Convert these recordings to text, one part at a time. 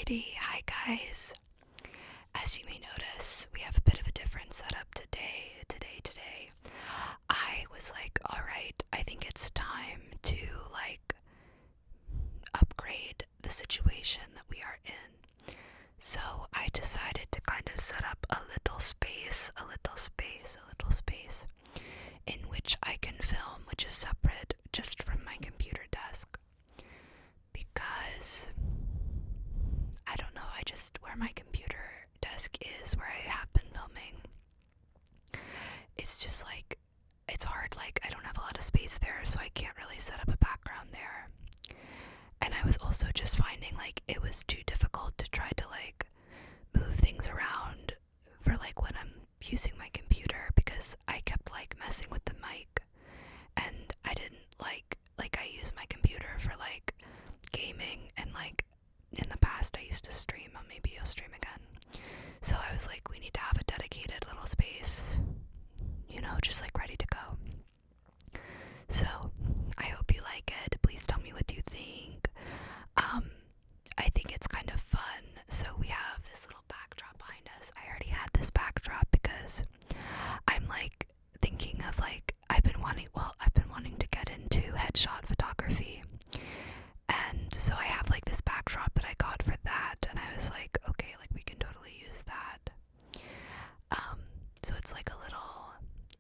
Alrighty, hi guys. As you may notice, we have a bit of a different setup today. I was like, alright, I think it's time to upgrade the situation that we are in. So I decided to kind of set up a little space in which I can film, which is separate just from my computer desk. Because I don't know, I just, where my computer desk is, where I have been filming, it's just it's hard, I don't have a lot of space there, so I can't really set up a background there. And I was also just finding it was too difficult to try to move things around for when I'm using my computer, because I kept messing with the mic, and I didn't I use my computer for gaming, and in the past I used to stream, maybe I'll stream again. So I was we need to have a dedicated little space, just ready to go. So I hope you like it. Please tell me what you think. I think it's kind of fun. So we have this little backdrop behind us. I already had this backdrop because I'm thinking of I've been wanting to get into headshot photography. And so I have this backdrop that I got for that, and I was okay, we can totally use that. So it's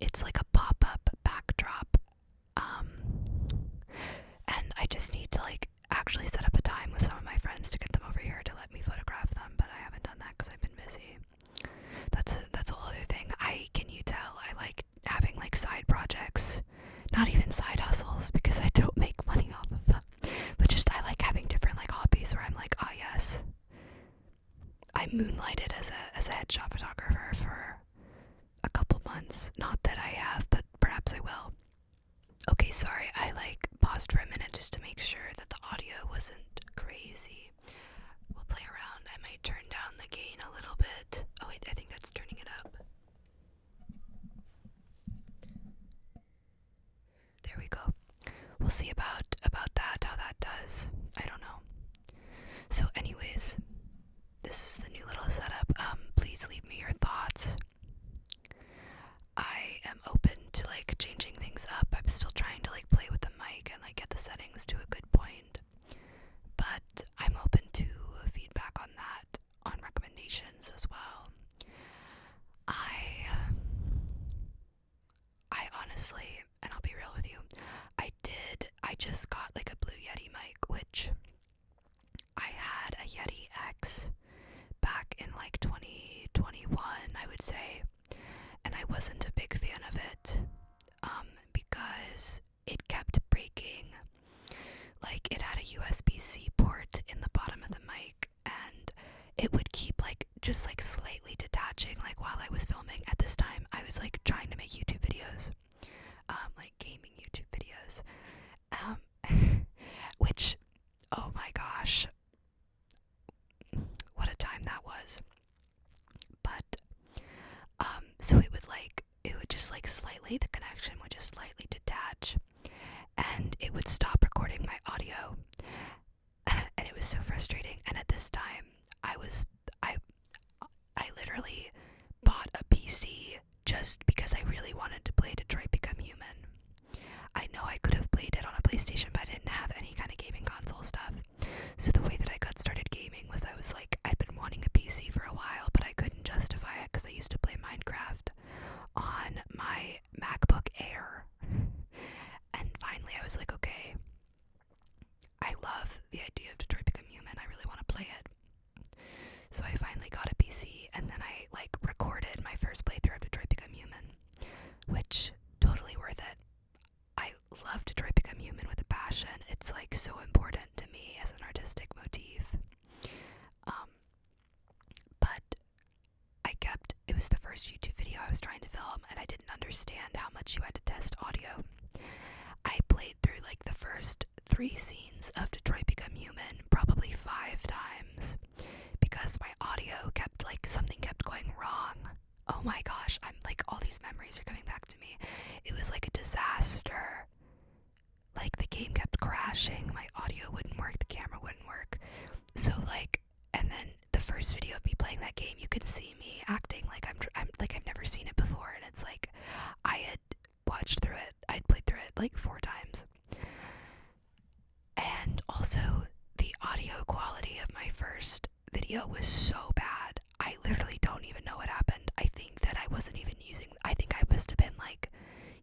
it's a pop-up backdrop. And I just need to actually set up a time with some of my friends to get them over here to let me photograph them, but I haven't done that because I've been busy. That's a whole other thing. Can you tell I like having side projects, not even side hustles, because I don't make money off of them, but just I like having different hobbies where I'm oh yes, I moonlighted as a headshot photographer for a couple months. Not that I have, but perhaps I will. Okay, sorry, I paused for a minute just to make sure that the audio wasn't crazy. We'll play around. I might turn down the gain a little bit. Oh wait, I think that's turning it up. There we go. We'll see about that, how that does. I don't know. So anyways, this is the new little setup. Please leave me your thoughts. I am open to changing things up. I'm still trying to play with the mic and get the settings to a good point. But I'm open to feedback on that, on recommendations as well. I honestly, and I'll be real with you, I just got a Blue Yeti mic, which I had a Yeti X back in 2021, I would say, and I wasn't a big fan of it, because it kept breaking. It had a USB-C port in the bottom of the mic, and it would keep just slightly detaching while I was filming. At this time I was trying to make YouTube videos, gaming YouTube videos, which, oh my gosh, what a time that was. But so it would just slightly, the connection would just slightly detach, and it would stop recording my audio, and it was so frustrating. And at this time I literally bought a PC just because I really wanted to play Detroit Become Human. I know I could have played it on a PlayStation, but I didn't have any kind of gaming console stuff. So the way that I got started gaming was I'd been wanting a PC for a while, but I couldn't justify it because I used to play Minecraft on my MacBook Air. And finally I was okay, I love the idea of Detroit Become Human. I really want to play it. So I finally got a PC, and then I recorded my first playthrough of Detroit Become Human, which, totally worth it. I love Detroit Become Human with a passion. It's so important to me as an artistic motif. But it was the first YouTube video I was trying to film, and I didn't understand how much you had to test audio. I played through the first 3 scenes of Detroit Become Human probably 5 times because my audio kept something kept going wrong. Oh my gosh, I'm all these memories are coming back to me. It was a disaster. The game kept crashing, my audio wouldn't work, the camera wouldn't work. So And then the first video of me playing that game, you can see me acting like I'm like I've never seen it before, and it's like I had watched through it. I'd played through it like 4 times. And also, the audio quality of my first video was so bad. I literally don't even know what happened. I think that I wasn't even using, I think I must have been like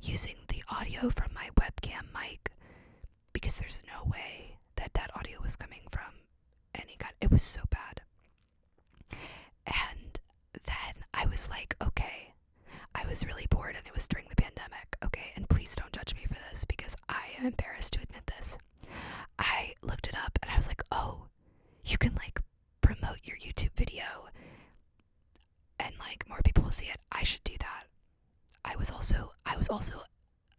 using the audio from my webcam mic, because there's no way that that audio was coming from any kind. It was so bad. And then I was like, okay, I was really bored, and it was during the pandemic, okay, and please don't judge me for this because I am embarrassed to admit this. I looked it up and I was like, oh, you can like promote your YouTube video and like more people will see it. I should do that. I was also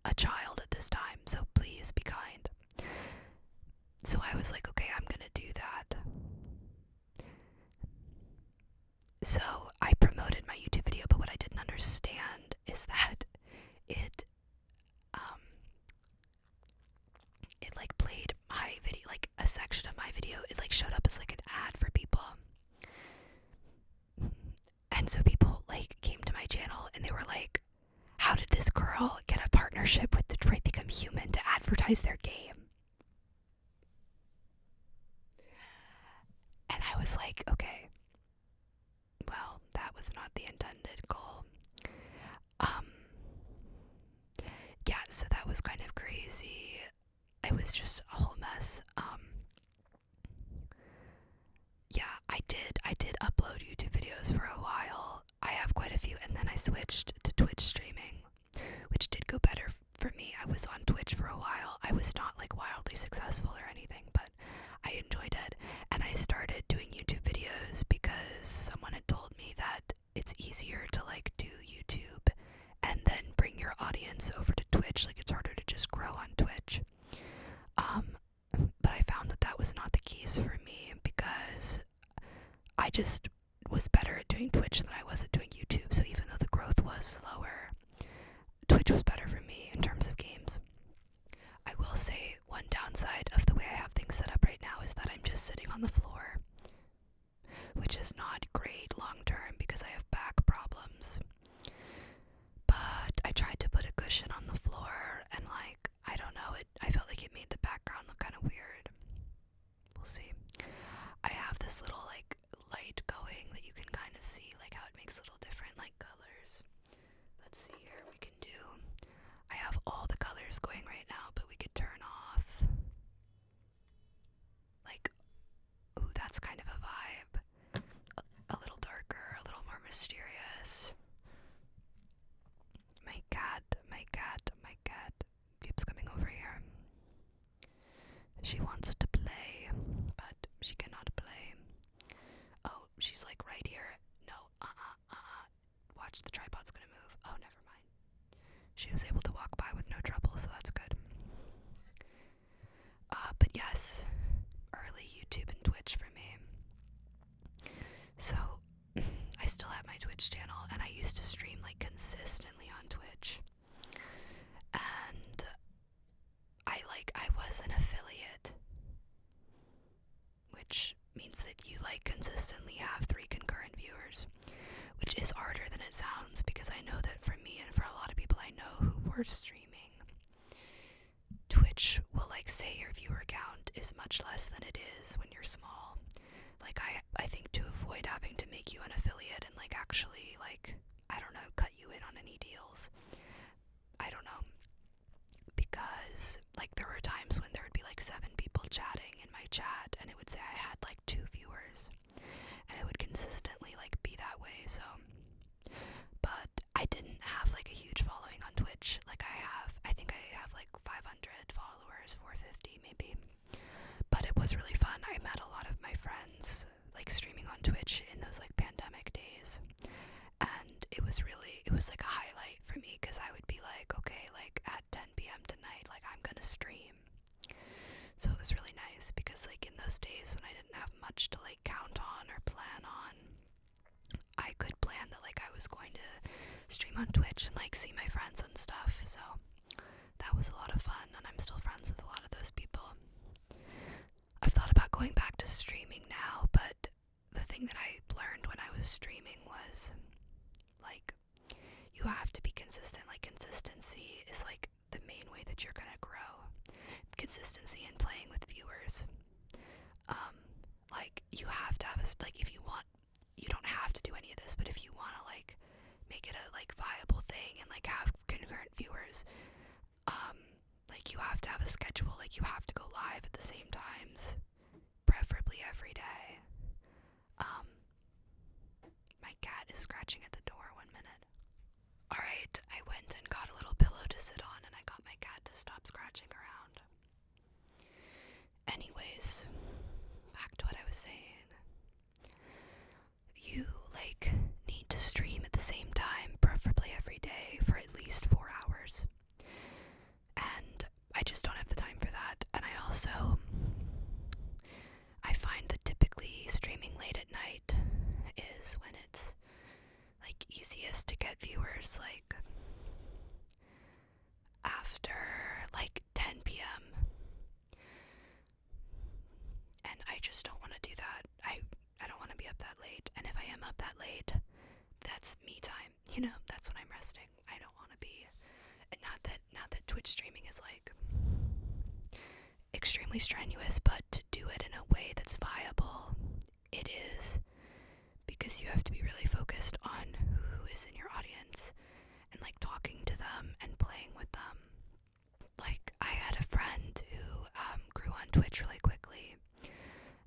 a child at this time, so please be kind. So I was like, okay, I'm gonna do that. So I promoted my YouTube video, but what I didn't understand is that it like played my video, like a section of my video, it like showed up as like an ad for people. And so people like came to my channel and they were like, how did this girl get a partnership with Detroit Become Human to advertise their game? And I was like, okay, well, that was not the intended goal. Yeah, so that was kind of crazy. It was just a whole mess. Yeah, I did upload YouTube videos for a while. I have quite a few, and then I switched to Twitch streaming, which did go better for me. I was on Twitch for a while. I was not like wildly successful or anything, but I enjoyed it. And I started doing YouTube videos because someone had told me that it's easier to like do YouTube and then bring your audience over to Twitch. Like, it's harder to just grow on Twitch. But I found that that was not the case for me because I just was better at doing Twitch than I was at doing YouTube. So even though the growth was slower, Twitch was better for me in terms of games. I will say one downside of the way I have things set up right now is that I'm just sitting on the floor, which is not great long term because I have back problems. But I tried to put a cushion on the floor and like, I don't know, I felt like it made the background look kind of weird. We'll see. I have this little like light going that you can kind of see like how it makes little different like colors. Let's see here, we can do, I have all the colors going right now, but we could turn off like, ooh, that's kind of a vibe. A little darker, a little more mysterious. My cat keeps coming over here. She wants to play, but she cannot play. Oh, she's like right here. No, watch, the tripod's gonna move. Oh, never mind. She was able to walk by with no trouble, so that's good. But yes, early YouTube and Twitch for me. So, I still have my Twitch channel, and I used to stream like consistently on Twitch. And I was an affiliate, which means that you like consistently have 3 concurrent viewers, which is harder than it sounds because I know that for me and for a lot of people I know who were streaming, Twitch will like say your viewer count is much less than it is when you're small. Like I think to avoid having to make you an affiliate and like actually like, I don't know, cut you in on any deals. I don't know. Because like there were times when there would be like 7 people chatting in my chat and it would say I had like 2 viewers. And it would consistently like be that way, so. But I didn't have like a huge following on Twitch. Like I think I have like 500 followers, 450 maybe. But it was really fun. I met a lot of my friends like streaming on Twitch in those like pandemic days. And it was like a highlight for me because I would be like, okay, like at 10 p.m. tonight, like I'm gonna stream. So it was really nice because like in those days when I didn't have much to like count on or plan on, I could plan that like I was going to stream on Twitch and like see my friends and stuff. So that was a lot of fun, and I'm still friends with a lot of those people. I've thought about going back to streaming now, but with streaming was, like, you have to be consistent. Like, consistency is, like, the main way that you're gonna grow. Consistency in playing with viewers. Like, you have to have like, if you want, you don't have to do any of this, but if you want to, like, make it a, like, viable thing and, like, have concurrent viewers, like, you have to have a schedule. Like, you have to go live at the same times, preferably every day. My cat is scratching at the door. 1 minute. Alright, I went and got a little pillow to sit on, and I got my cat to stop scratching around. Anyways, back to what I was saying. You, like, need to stream at the same time, preferably every day, for at least 4 hours. And I just don't have the time for that. And I find that typically streaming late at night is when it's, like, easiest to get viewers, like, after, like, 10 p.m. And I just don't want to do that. I don't want to be up that late. And if I am up that late, that's me time. You know, that's when I'm resting. I don't want to be. And not that Twitch streaming is, like, extremely strenuous, but to do it in a way that's viable, it is, because you have to be really focused on who is in your audience and, like, talking to them and playing with them. Like, I had a friend who grew on Twitch really quickly,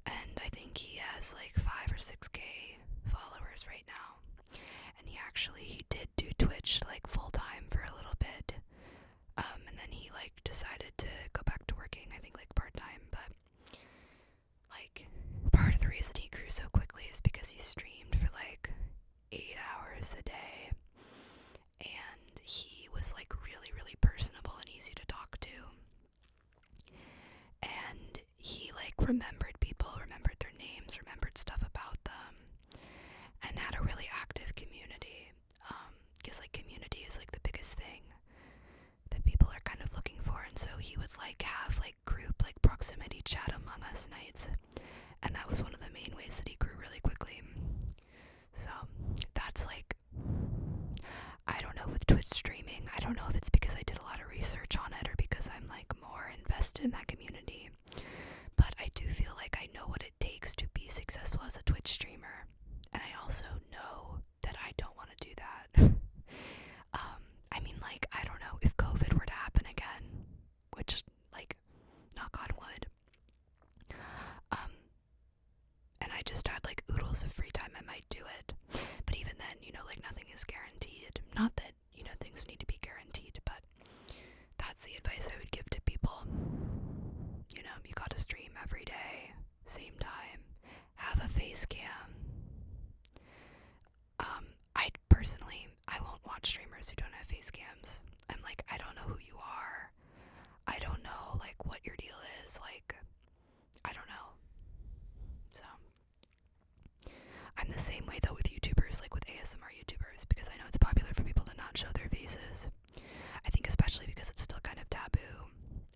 and I think he has like 5 or 6K followers right now. And he did do Twitch, like, full time for a little bit, and then he, like, decided to go back to working, I think, like, part time. But, like, part of the reason he grew so quickly is because he streamed for like 8 hours a day, and he was, like, really, really personable and easy to talk to. And he, like, remembered people, remembered their names, remembered stuff about them, and had a really active community. Because, like, community is, like, the biggest thing that people are kind of looking for. And so he would, like, have, like, group, like, proximity chat among us nights, and that was one of the main ways that he grew really quickly. So that's, like, I don't know, with Twitch streaming, I don't know if it's because I did a lot of research on it or because I'm, like, more invested in that community, but I do feel like I know what it takes to be successful as a Twitch streamer, and I also know that I don't want to do that. I mean, like, I don't know, if COVID were to happen again, which, like, knock on wood, and I just had, like, oodles of free time, I might do it. But even then, you know, like, nothing is guaranteed. Not that, you know, things need to be guaranteed, but that's the advice I would give to people. You know, you gotta stream every day, same time, have a face cam. I won't watch streamers who don't have face cams. I'm like, I don't know who you are. I don't know, like, what your deal is. Like, I don't know. So, I'm the same way, though, with YouTubers, like with ASMR YouTubers, because I know it's popular for people to not show their faces. I think especially because it's still kind of taboo,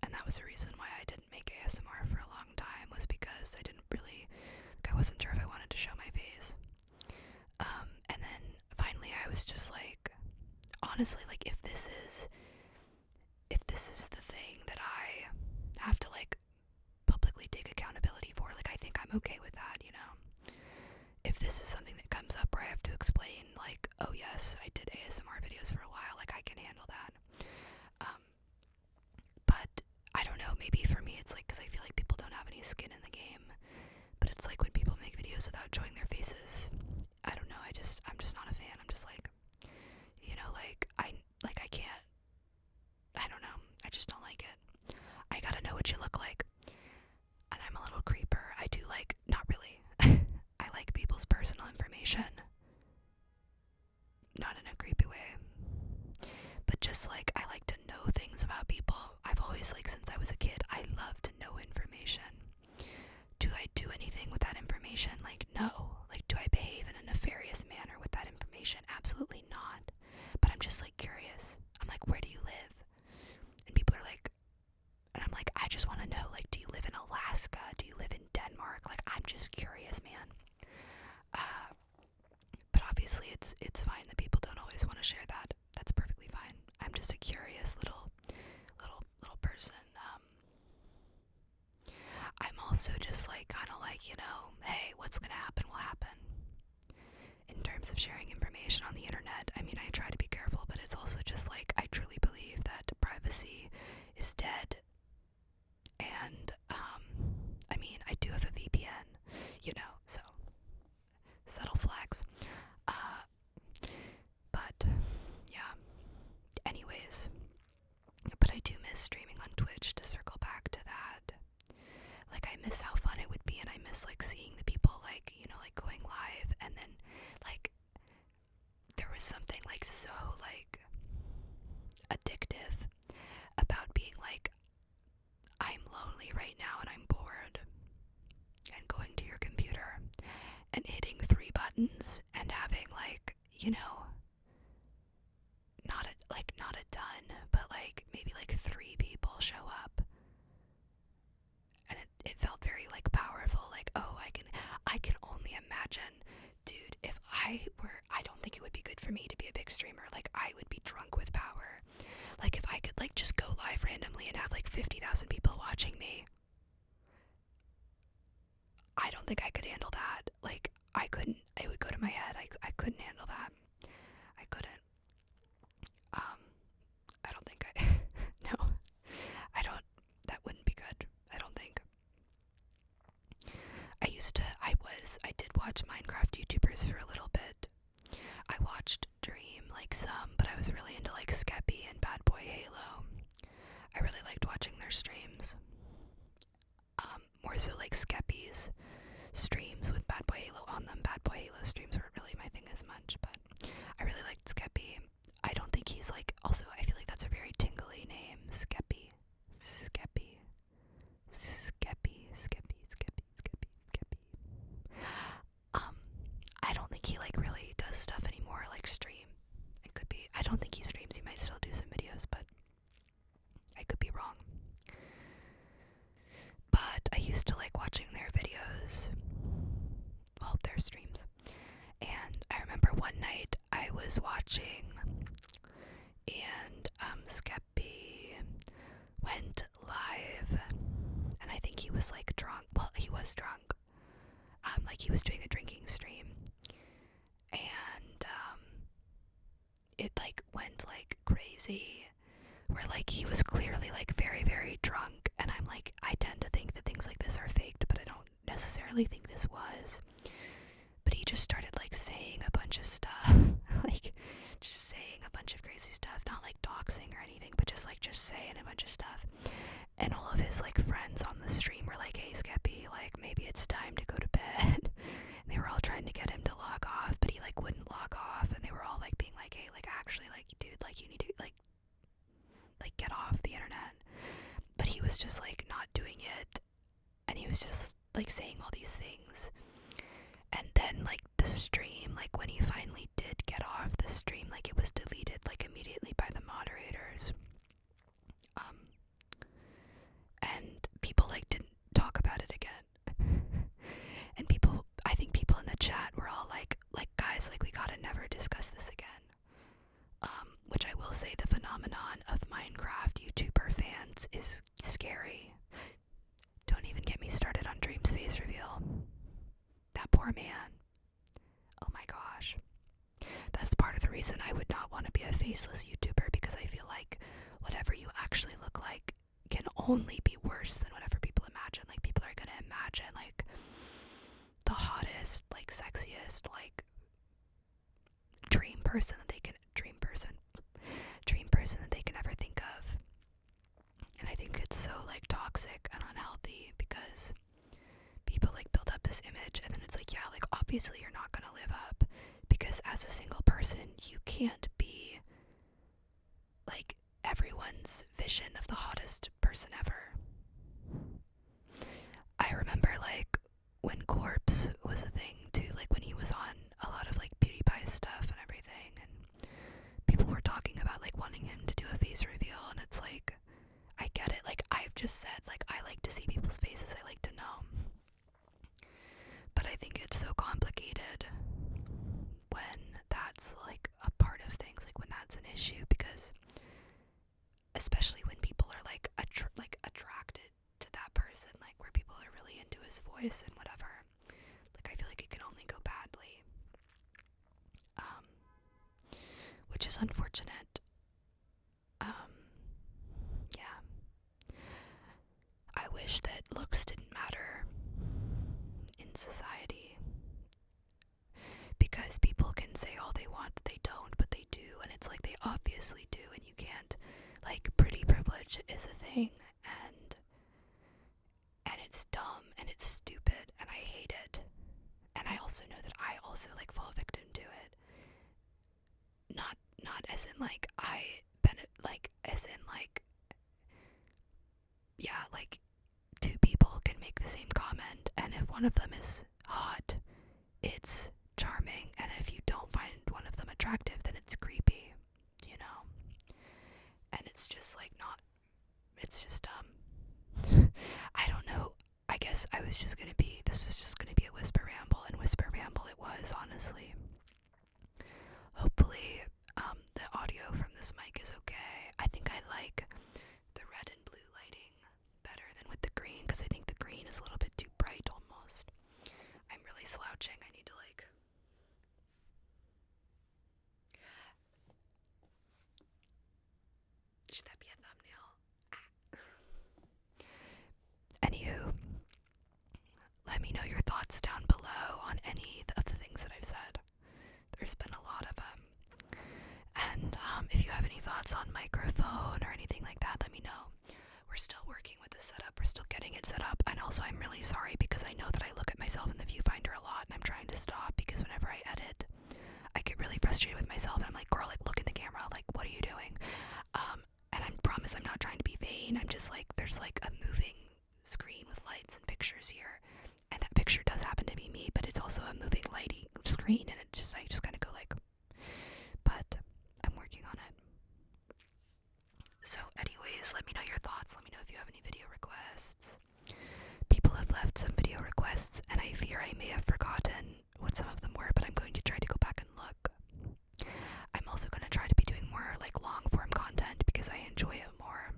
and that was the reason why I didn't make ASMR for a long time, was because I wasn't sure if I wanted to show my face. And then finally I was just like, honestly, like, if this is the thing that I have to, like, publicly take accountability for, like, I think I'm okay with that, you know? If this is something that comes up where I have to explain, like, oh yes, I did ASMR videos for a while, like, I can handle that. But I don't know, maybe for me it's like, because I feel like people don't have any skin in the game, but it's like when people make videos without showing their faces, I don't know, I'm just not a fan. I'm just like, you know, like, I can't, I don't know, I just don't like it. I gotta know what you look like. And I'm a little creeper. I do, like, not really. I like people's personal information. Not in a creepy way. But just, like, I like to know things about people. I've always, like, since I was a kid, I love to know information. Do hey, what's gonna happen will happen. In terms of sharing information on the internet, I mean, I try to be careful, but it's also just like, I truly believe that privacy is dead. And, I mean, I do have a VPN, so subtle flags. But, yeah. Anyways, but I do miss streaming on Twitch, to circle back to that. Like, I miss how fun it would be, and I miss, like, seeing the people, like, like, going live, and then, like, there was something, like, so, like, addictive about being, like, I'm lonely right now, and I'm bored, and going to your computer, and hitting 3 buttons, and having, like, not a ton, but, like, maybe, like, 3 people show up. And it felt very, like, powerful. Like, oh, I can only imagine, dude, if I don't think it would be good for me to be a big streamer. Like, I would be drunk with power. Like, if I could, like, just go live randomly and have, like, 50,000 people watching me, I don't think I could handle that. Like, I couldn't. It would go to my head. I couldn't handle that. I couldn't. I don't think no, I don't, that wouldn't be good, I don't think. I did watch Minecraft YouTubers for a little bit. I watched Dream, like, some, but I was really into, like, Skeppy and Bad Boy Halo. I really liked watching their streams. More so, like, Skeppy's streams with Bad Boy Halo on them. Bad Boy Halo streams weren't really my thing as much, but I really liked Skeppy. I don't think he's, like, also, I feel like that's a very tingly name. Skeppy. I don't think he, like, really does stuff anymore, like, stream. It could be, I don't think he streams, he might still do some videos, but I could be wrong. But I used to like watching their videos, well, their streams. And I remember one night I was watching, and Skeppy went live, and I think he was, like, drunk. Well, he was drunk. Like, he was doing a drinking stream, and it, like, went, like, crazy, where, like, he was clearly, like, very, very drunk, and I'm like, I tend to think that things like this are faked, but I don't necessarily think this was. But he just started, like, saying a bunch of stuff, like, just saying a bunch of crazy stuff, not, like, doxing or anything, but just saying a bunch of stuff. And all of his, like, friends on the stream were like, hey, Skeppy, like, maybe it's time to go to bed. And they were all trying to get him to log off, but he, like, wouldn't log off, and they were all, like, being like, hey, like, actually, like, dude, like, you need to, like, get off the internet. But he was just, like, not doing it, and he was just, like, saying all these things. And then, like, the stream, like, when he finally did get off the stream, like, it was deleted, like, immediately by the moderators. And people, like, didn't talk about it again. And I think people in the chat were all like, guys, like, we gotta never discuss this again. Which I will say, the phenomenon of Minecraft YouTuber fans is scary. Don't even get me started on Dream's face reveal. That poor man. Oh my gosh. That's part of the reason I would not want to be a faceless YouTuber, because I feel like whatever you actually look like can only be worse than whatever people imagine. Like, people are gonna imagine, like, the hottest, like, sexiest, like, dream person that they can ever think of. And I think it's so, like, toxic and unhealthy, because people, like, build up this image, and then it's like, yeah, like, obviously you're not gonna live up, because as a single person you can't be, like, everyone's vision of the hottest person ever. I remember, like, when Corpse was a thing too, like, when he was on a lot of, like, PewDiePie stuff and everything, and people were talking about, like, wanting him to do a face reveal, and it's like, I get it. Like, I've just said, like, I like to see people's faces, I like to know. But I think it's so complicated when that's, like, a part of things, like, when that's an issue, because especially when people are, like, attracted to that person, like, where people are really into his voice and whatever. unfortunate. Yeah. I wish that looks didn't matter in society, because people can say all they want that they don't, but they do, and it's like they obviously do, and you can't, like, pretty privilege is a thing, and it's dumb, and it's stupid, and I hate it, and I also know that I also, like, fall victim to it, not as in, like, as in, like, yeah, like, two people can make the same comment, and if one of them is hot, it's charming, and if you don't find one of them attractive, then it's creepy, you know? And it's just, like, it's just I don't know. I guess this was just gonna be a whisper ramble, and whisper ramble it was, honestly. Hopefully, the audio from this mic is okay. I think I like the red and blue lighting better than with the green, because I think the green is a little bit too bright almost. I'm really slouching. I need to, like... Should that be a thumbnail? Anywho, let me know your thoughts down below on any of the things that I've said. There's been a lot of them. And if you have any thoughts on microphone or anything like that, let me know. We're still working with the setup. We're still getting it set up. And also, I'm really sorry, because I know that I look at myself in the viewfinder a lot, and I'm trying to stop, because whenever I edit, I get really frustrated with myself, and I'm like, girl, like, look in the camera, like, what are you doing? And I promise I'm not trying to be vain. I'm just like, there's like a moving screen with lights and pictures here, and that picture does happen to be me, but it's also a moving lighting screen, and I just kind of go like, but I'm working on it. So anyways, let me know your thoughts. Let me know if you have any video requests. People have left some video requests, and I fear I may have forgotten what some of them were, but I'm going to try to go back and look. I'm also going to try to be doing more, like, long form content, because I enjoy it more.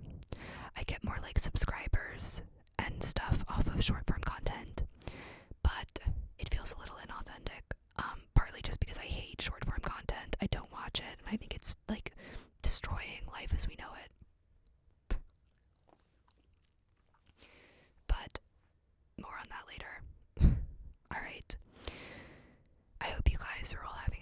I get more, like, subscribers and stuff off of short form content, but it feels a little inauthentic, partly just because I hate short form content. I don't watch it, and I think it's, like, destroying life as we know it. But more on that later. Alright. I hope you guys are all having